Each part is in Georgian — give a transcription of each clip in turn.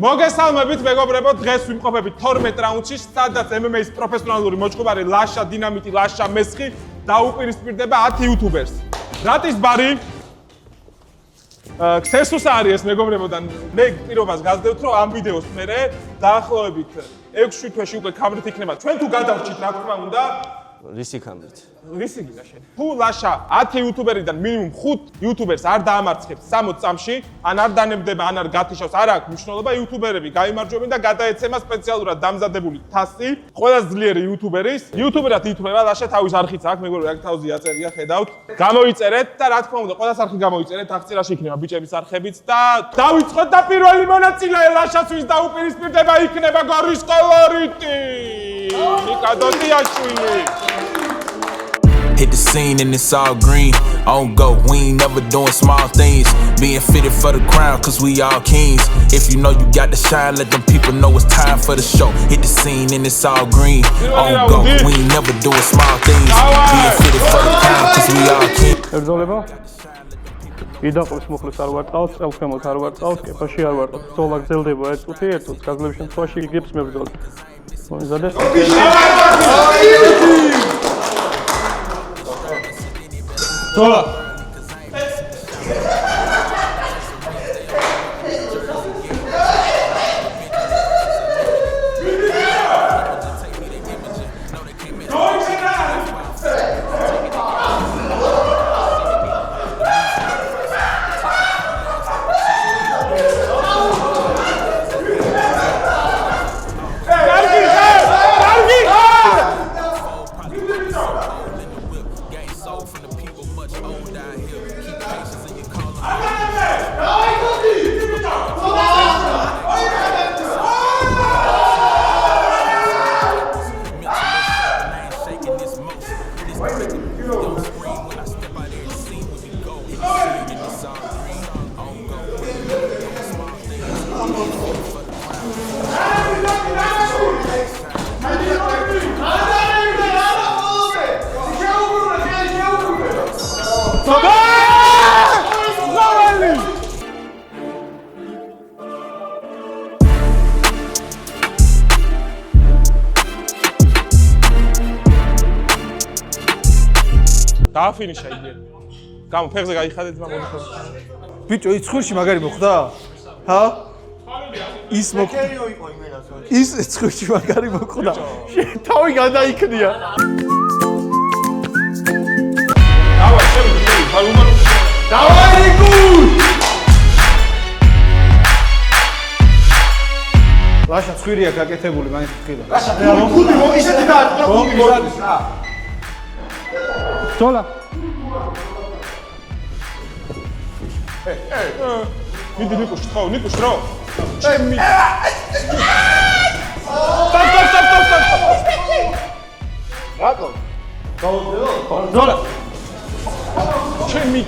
მოგესალმებით მეგობრებო, დღეს ვიმყოფებით 12 რაუნდში, სადაც MMA-ის პროფესიონალური მოჭკობარი ლაშა დინამიტი, ლაშა მესხი დაუპირისპირდება 10 იუთუბერს. რატის ბარი? ქსესუსა არის ეს მეგობრებო და მე პირობას გასდევთ, რომ ამ ვიდეოს მერე დაახლოებით 6 თვეში უკვე კამერით იქნება. ჩვენ თუ გადავრჩით, რა თქმა უნდა, რისი კამერით? რისი გინდა შენ? თუ ლაშა 10 იუთუბერიდან მინიმუმ 5 იუთუბერს არ დაამარცხებს 60 წამში, ან არ დანებდება, ან არ გათიშავს, არ აქვს მნიშვნელობა, იუთუბერები გაიმარჯვებენ და გადაეცემა სპეციალურად დამზადებული თასი ყველა ძლიერი იუთუბერის. იუთუბერად ითვლება, ლაშა თავის არხიც აქვს, მეგობრებო, აქ თავზე აწერია, ხედავთ. გამოიწერეთ და რა თქმა უნდა, ყველას არხი გამოიწერეთ, აღწერაში იქნება ბიჭების არხებიც და დავიწყოთ და პირველი მონაწილე ლაშას ვის დაუპირისპირდება იქნება გორის კოლორიტი. ნიკა დოდიაშვილი. Hit the scene and it's all green. On go, we ain't never doing small things. Being fitted for the crown, cause we all kings. If you know you got to shine, let them people know it's time for the show. Hit the scene and it's all green. On go, we ain't never doing small things. Being fitted for the crown, cause we all kings. ერძოლება? იდაყვის მუხლის არ ვარტყავს, წელქვემოთ არ ვარტყავს, კეფაში არ ვარტყავს. ბრძოლა გრძელდება 1 წუთი, 1 წუთს გაგლების შემთხვევაში იგებს მებრძოლს. მომიზადეთ. Zola. დააფინიშა იდეა. გამო ფეხზე გაიხადეთ მაგ ბიჭო, იცხვირში მაგარი მოხდა? ჰა? ის მოხდა. ის იცხვირში მაგარი მოხდა. თავი გადაიქნია. დავა, შემიძლია, ბალუმარ. დავაი გულ! ლაშა ცხვირია გაკეთებული, მაინც ხილა. ლაშა, გული მოისეთი და გული მოდის რა. ზოლა. მიდი ნიკუშ, ხო, ნიკუშ რო. ჩემი. სტოპ. რატო? ზოლა. ჩემი.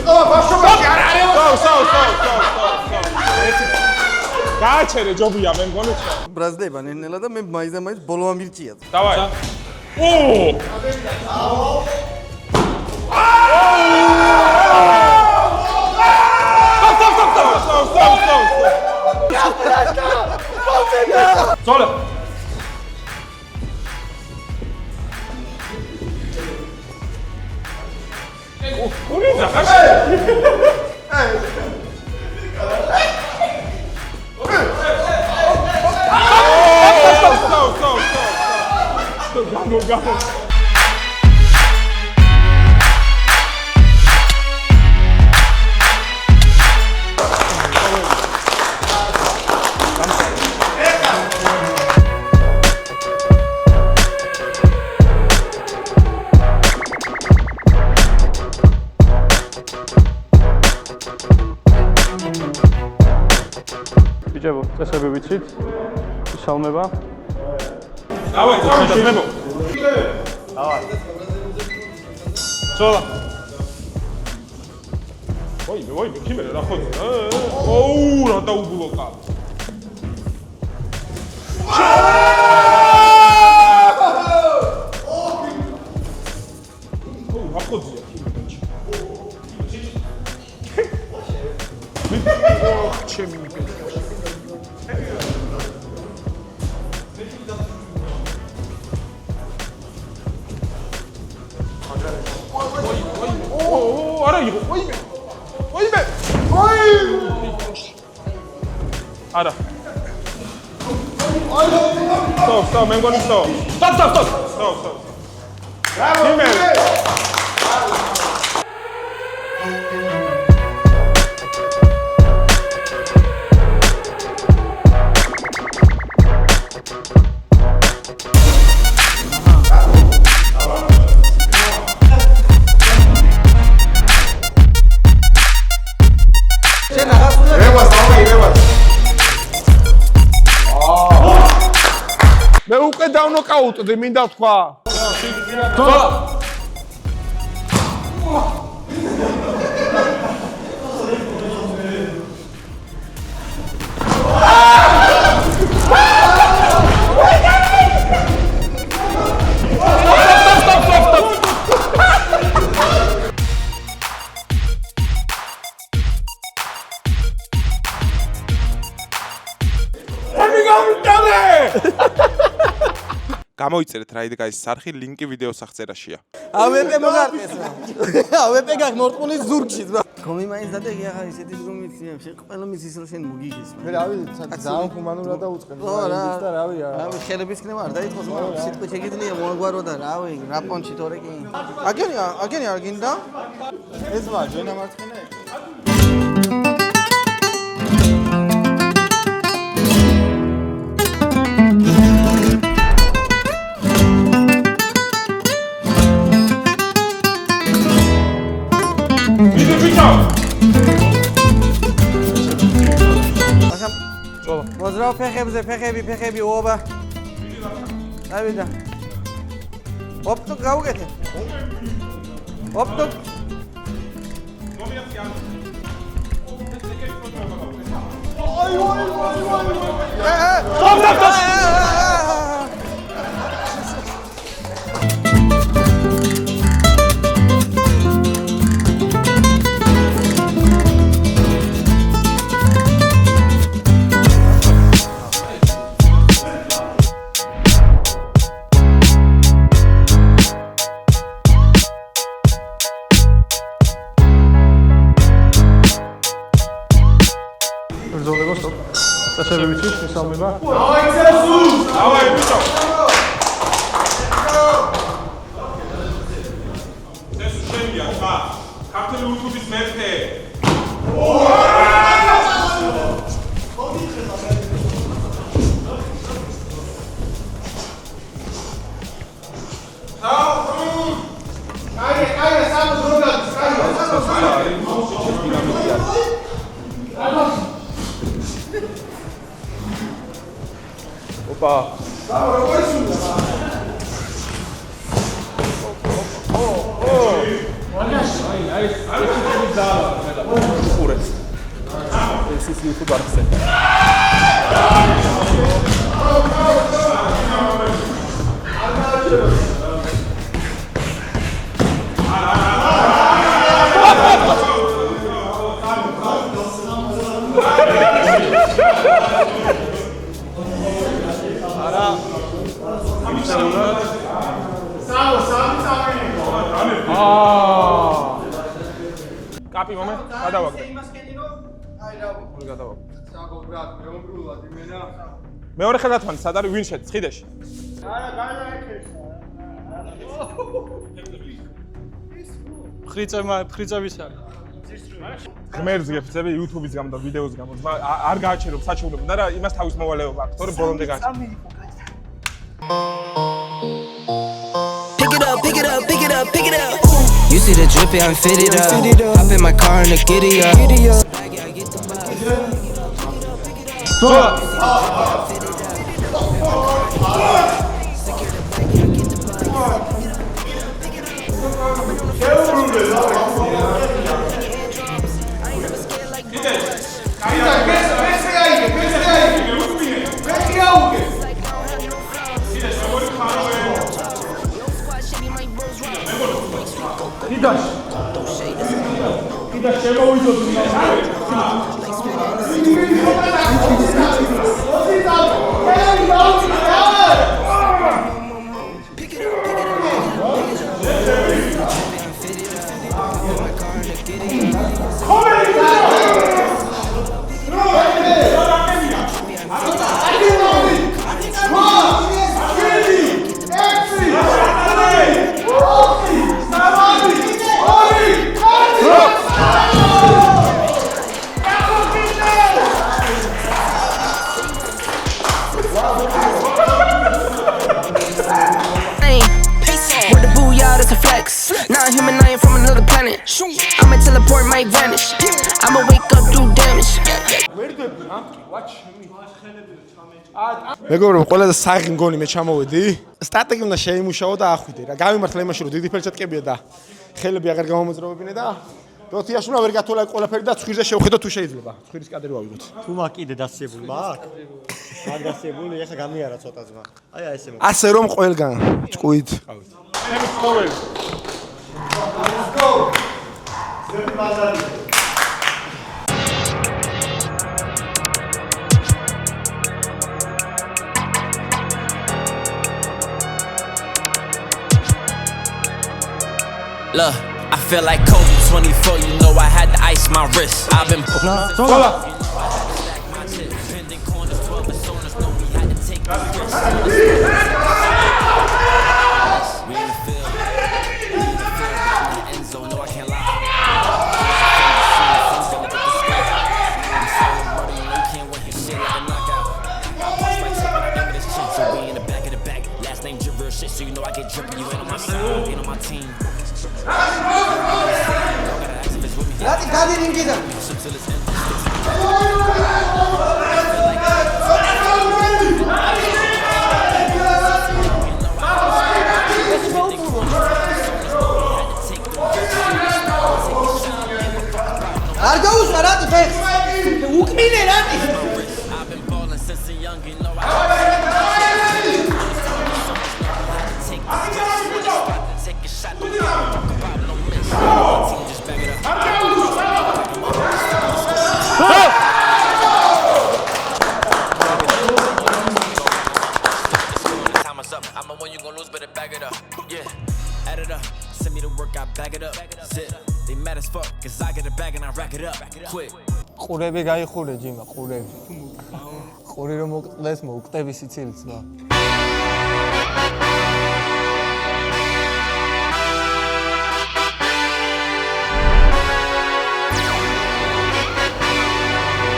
ბაშობაში არ არის. სო. გააჩერე ჯობია მე მგონი. ბრაზდება ნენელა და მე მაიზ ბოლო ამირჭია. დავაი. ო! Stop. Zola. Uriza, kaç? Stop. Go. ბიჭებო, წესები ვიცით. ისალმება. დავაი, წამებო. დავაი. ზოლა. ვაი, ქიმერე რა ხოდი? ოუ, რა დაუბლოკა. ოუ, რა ხოდია? ჩემი არა იღო. ოიმე. არა. Stop, მე მგონი stop. Stop. Bravo. მე უკვე დავნოკაუტდი, მინდა თქვა. გამოიწერეთ რაიდგაის სახი, ლინკი ვიდეოს აღწერაშია. ავეპე მოგარყეს რა. ავეპე გაკ მორტყულის ზურგში რა. კომი მაინც დადე ახლა ისეთი ზრუმიცია, ყველა მის რო შენ მოგიგეს. მე რავი, ძალიან ჰუმანურად დაუწყენ. და რავი. რავი, ხელების ქნება არ დაიწყოს, მაგრამ სიტყვით შეგიძლია მოაგვარო და რავი, რა პონჩი თორე კი. აგენი არ გინდა? ეს ვა, ჯენა მარცხენა. მოძრავ ფეხებზე, ფეხები, ოობა. დავიდა. ოპტო გაუგეთე. ოპტო. Dasebe bitir, მისალმება. დავაი ბიჭო. ეს შენია, ხა. ქართული YouTube-ის მერტე. Opa. კაპი მომე, გადავაგდე. აი რა, გადავაგდე. საგობრად, მეომრულად იმენა. მეორე ხელათვანი სად არის? ვინ შეთ? ხიდეში. არა, გაიაიქეს. ფრიწების არის. ღმერთს გეფცები YouTube-ის გამო და ვიდეოს გამო. არ გააჩერებ საჩუქრებო და რა იმას თავის მოვალეობა აქვს, თორე ბოლომდე გააჩერებ. Pick it up. You see the drip, I'm fitted up. Hop in my car and the giddy up. Kida შემოვიდოდ Not human, I am from another planet. I'ma teleport, might vanish. I'ma wake up, do damage. მეგობრებო, ყველაზე საღი გონი მე ჩამოვედი. სტრატეგი უნდა შეიმუშაო და ახვიდე რა. გამიმართლა იმაში, რომ დიდი ფელჩატკებია და ხელები აღარ გამომოძრავებინე და როთიაში უნდა ვერ გათვალა ყველაფერი და ცხვირზე შევხედო თუ შეიძლება. ცხვირის კადრი ვავიღოთ. თუ მაგ კიდე დასწებული მაქვს? მაგ დასწებული, ეხა გამიარა ცოტა ძმა. აი ესე მოგ. ასე რომ ყველგან ჭკუით ყავით. Let's go. ზები ბაზარი. Look, I feel like Kobe 24, you know I had to ice my wrist. I've been so you know I get drippin', you ain't on my side, ain't on my team. I've been ballin' since a young, you know take a shot, don't talk about no miss. Team just back it up. Time is up. I'm the one you gon' lose, better back it up. Yeah, add it up. Send me the work, I back it up. Zip. They mad as fuck, cause I get it back and I rack it up. Quick. ყურები გაიხურე ჯიმა, ყურები. ყური რომ მოკლეს მოუკვდები სიცილიც და.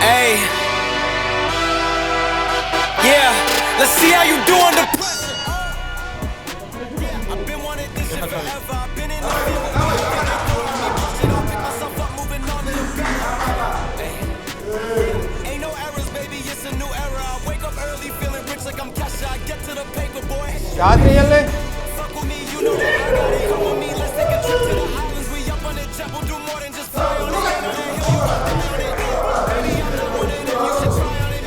Hey, yeah, let's see how you do under pressure. I've been wanting this shit forever. I've been in the field. I'll pick myself up, moving on to the better. Ain't no errors, baby, it's a new era. I wake up early, feeling rich like I'm Kesha. I get to the paper, boy. გაატრიალე. Fuck with me, you know that I got it. Come with me, let's take a trip to the islands. We up on the jet, we'll do more than just fly on the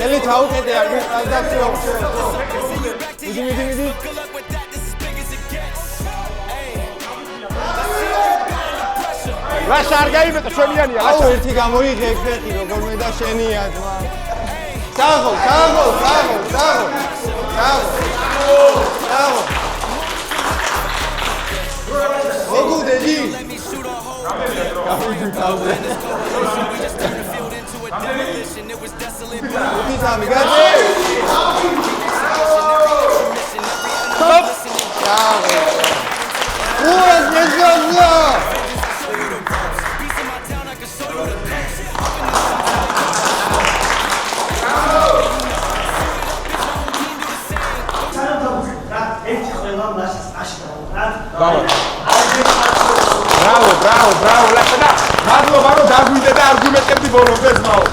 Ele თაუკეთე არ გასწავლიო. მიდი. რაშა არ გაიმეტა შენიანია. აუ ერთი გამოიღე ფეხი როგორმე და შენია ძმა. საღო. მოგუდე დი. Bravo, ლაშა. მადლობა რომ დაგვიდე და არგუმენტები ბოლომდე ძმაო.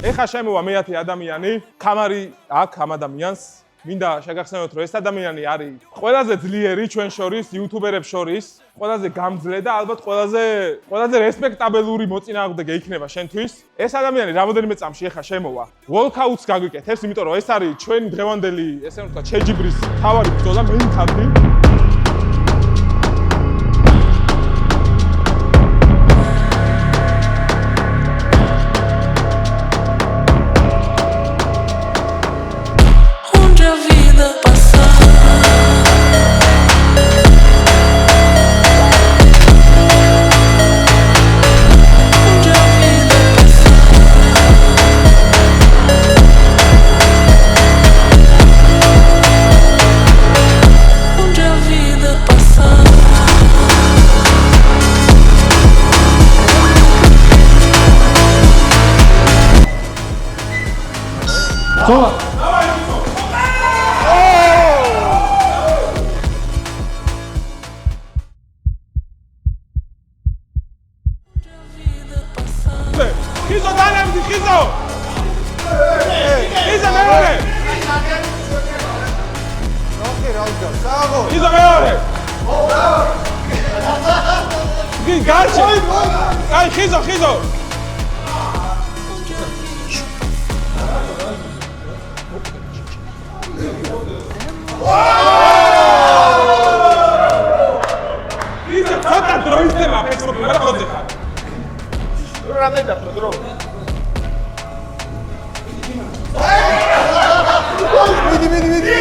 ეხა შემოვა მეათე ადამიანი, კამარი აქ ამ ადამიანს. მინდა შეგახსენოთ, რომ ეს ადამიანი არის ყველაზე ძლიერი ჩვენ შორის, იუთუბერებს შორის, ყველაზე გამძლე და ალბათ ყველაზე რესპექტაბელური მოწინააღმდეგე იქნება შენთვის. ეს ადამიანი რამოდენიმე წამში ეხა შემოვა. Walkout-ს გაგვიკეთებს, იმიტომ რომ ეს არის ჩვენი დღევანდელი, ესე ვთქვათ, შეჯიბრის თავარი ბრძოლა, main card-ი. ბრძოლა. ხიზო დანებდი, ხიზო! ხიზო მეორე! ხიზო მეორე! გარჩე! აი ხიზო, ხიზო! ხიზო ცოტა დრო ისდება ფეცბუქი, მაგრამ ხოძე ხარ. რამდენი დაფრო დრო? მიდი.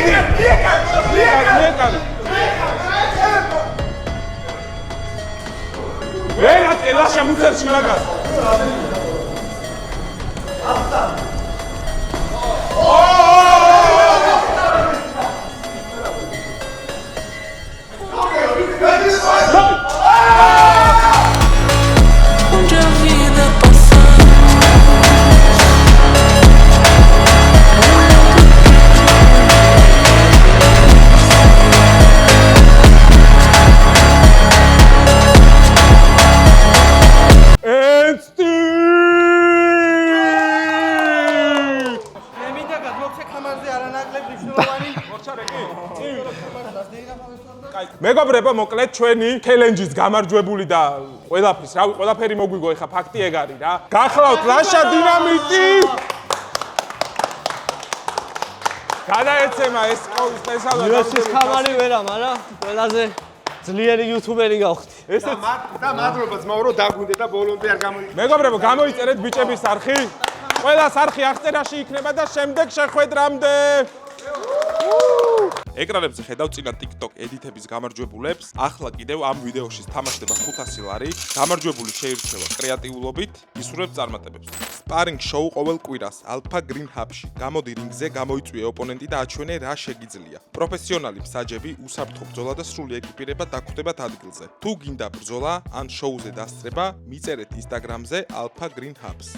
ვერა ელაშა მუცერში მაგას. მეგობრებო, მოკლედ ჩვენი ჩელენჯის გამარჯვებული და ყველაფრის, რავი, ყველაფერი მოგვიგო, ეხა ფაქტი ეგ არის რა. გახლავთ ლაშა დინამიტი. გადაეცემა ეს სპეციალურად UFC-ის ხამარი ვერა, მაგრამ ყველაზე ძლიერი იუთუბერი გავხდი. ესეც და მადლობა ძმაო, რომ დაგვინდა და ბოლომდე არ გამოიწვია. მეგობრებო, გამოიწერეთ ბიჭების არხი. ყველას არხი აღწერაში იქნება და შემდეგ შეხვედრამდე. ეკრანებზე ხედავ წინა TikTok ედიტების გამარჯვებულებს. ახლა კიდევ ამ ვიდეოში თამაშდება 500 ლარი. გამარჯვებული შეირჩევა კრეატიულობით, ისურვებს წარმატებებს. სპარინგ შოუ ყოველ კვირას Alpha Green Hub-ში. გამოდი რინგზე, გამოიწვიე ოპონენტი და აჩვენე რა შეგიძლია. პროფესიონალი მსაჯები, უსაფრთხო ბრძოლა და სრული ეკიპირება დაგხვდებათ ადგილზე. თუ გინდა ბრძოლა ან შოუზე დასწრება, მიწერეთ Instagram-ზე Alpha Green Hubs.